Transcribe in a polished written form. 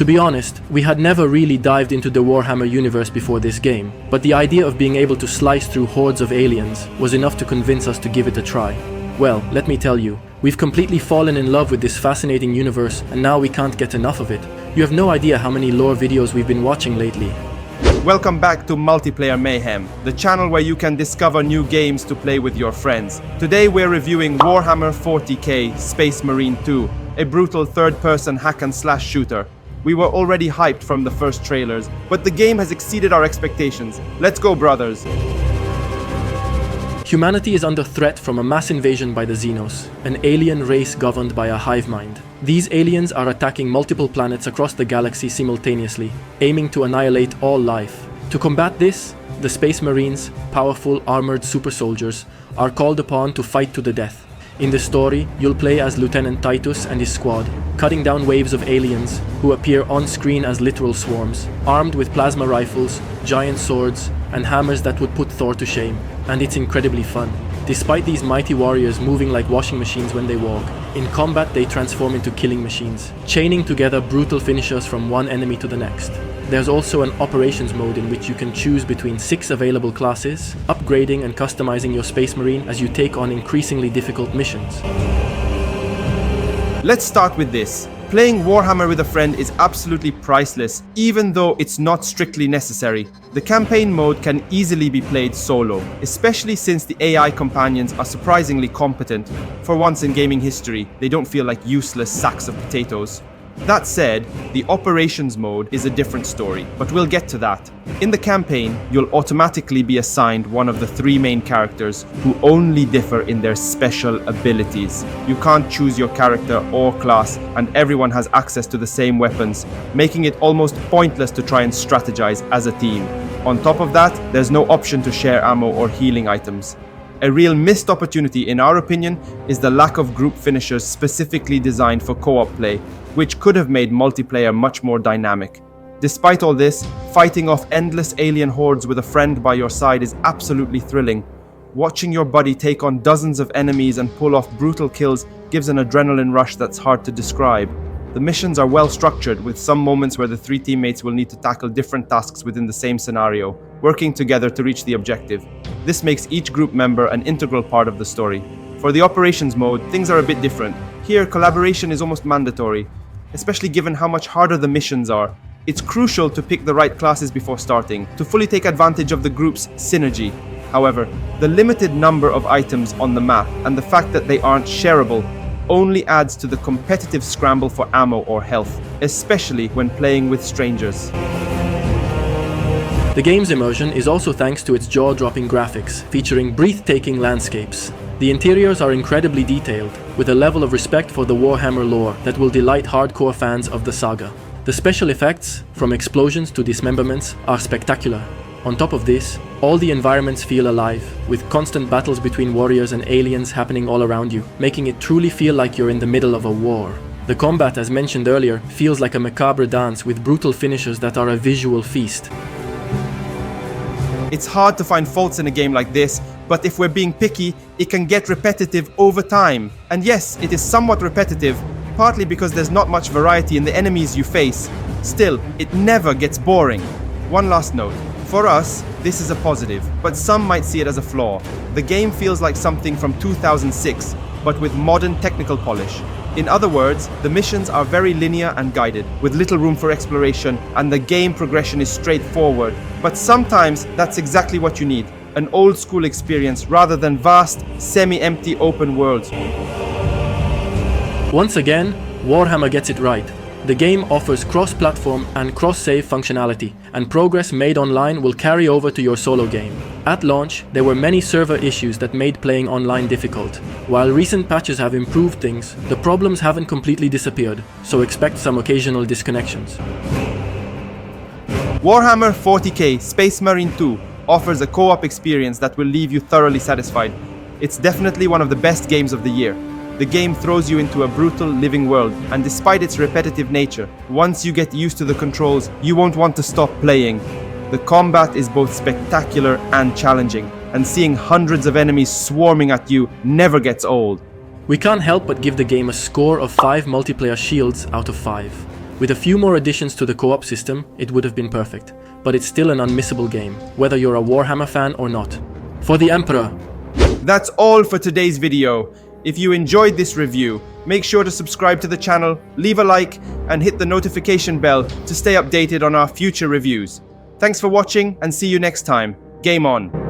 To be honest, we had never really dived into the Warhammer universe before this game, but the idea of being able to slice through hordes of aliens was enough to convince us to give it a try. Well, let me tell you, we've completely fallen in love with this fascinating universe and now we can't get enough of it. You have no idea how many lore videos we've been watching lately. Welcome back to Multiplayer Mayhem, the channel where you can discover new games to play with your friends. Today we're reviewing Warhammer 40K Space Marine 2, a brutal third-person hack-and-slash shooter. We were already hyped from the first trailers, but the game has exceeded our expectations. Let's go, brothers! Humanity is under threat from a mass invasion by the Xenos, an alien race governed by a hive mind. These aliens are attacking multiple planets across the galaxy simultaneously, aiming to annihilate all life. To combat this, the Space Marines, powerful armored super soldiers, are called upon to fight to the death. In the story, you'll play as Lieutenant Titus and his squad, cutting down waves of aliens who appear on screen as literal swarms, armed with plasma rifles, giant swords, and hammers that would put Thor to shame. And it's incredibly fun. Despite these mighty warriors moving like washing machines when they walk, in combat they transform into killing machines, chaining together brutal finishers from one enemy to the next. There's also an operations mode in which you can choose between 6 available classes, upgrading and customizing your Space Marine as you take on increasingly difficult missions. Let's start with this. Playing Warhammer with a friend is absolutely priceless, even though it's not strictly necessary. The campaign mode can easily be played solo, especially since the AI companions are surprisingly competent. For once in gaming history, they don't feel like useless sacks of potatoes. That said, the operations mode is a different story, but we'll get to that. In the campaign, you'll automatically be assigned one of the 3 main characters who only differ in their special abilities. You can't choose your character or class, and everyone has access to the same weapons, making it almost pointless to try and strategize as a team. On top of that, there's no option to share ammo or healing items. A real missed opportunity, in our opinion, is the lack of group finishers specifically designed for co-op play, which could have made multiplayer much more dynamic. Despite all this, fighting off endless alien hordes with a friend by your side is absolutely thrilling. Watching your buddy take on dozens of enemies and pull off brutal kills gives an adrenaline rush that's hard to describe. The missions are well structured, with some moments where the 3 teammates will need to tackle different tasks within the same scenario, working together to reach the objective. This makes each group member an integral part of the story. For the operations mode, things are a bit different. Here, collaboration is almost mandatory, especially given how much harder the missions are. It's crucial to pick the right classes before starting, to fully take advantage of the group's synergy. However, the limited number of items on the map and the fact that they aren't shareable only adds to the competitive scramble for ammo or health, especially when playing with strangers. The game's immersion is also thanks to its jaw-dropping graphics, featuring breathtaking landscapes. The interiors are incredibly detailed, with a level of respect for the Warhammer lore that will delight hardcore fans of the saga. The special effects, from explosions to dismemberments, are spectacular. On top of this, all the environments feel alive, with constant battles between warriors and aliens happening all around you, making it truly feel like you're in the middle of a war. The combat, as mentioned earlier, feels like a macabre dance with brutal finishes that are a visual feast. It's hard to find faults in a game like this, but if we're being picky, it can get repetitive over time. And yes, it is somewhat repetitive, partly because there's not much variety in the enemies you face. Still, it never gets boring. One last note. For us, this is a positive, but some might see it as a flaw. The game feels like something from 2006, but with modern technical polish. In other words, the missions are very linear and guided, with little room for exploration, and the game progression is straightforward. But sometimes that's exactly what you need, an old-school experience rather than vast, semi-empty open worlds. Once again, Warhammer gets it right. The game offers cross-platform and cross-save functionality, and progress made online will carry over to your solo game. At launch, there were many server issues that made playing online difficult. While recent patches have improved things, the problems haven't completely disappeared, so expect some occasional disconnections. Warhammer 40K Space Marine 2 offers a co-op experience that will leave you thoroughly satisfied. It's definitely one of the best games of the year. The game throws you into a brutal living world, and despite its repetitive nature, once you get used to the controls, you won't want to stop playing. The combat is both spectacular and challenging, and seeing hundreds of enemies swarming at you never gets old. We can't help but give the game a score of 5 multiplayer shields out of 5. With a few more additions to the co-op system, it would have been perfect, but it's still an unmissable game, whether you're a Warhammer fan or not. For the Emperor! That's all for today's video. If you enjoyed this review, make sure to subscribe to the channel, leave a like, and hit the notification bell to stay updated on our future reviews. Thanks for watching and see you next time. Game on!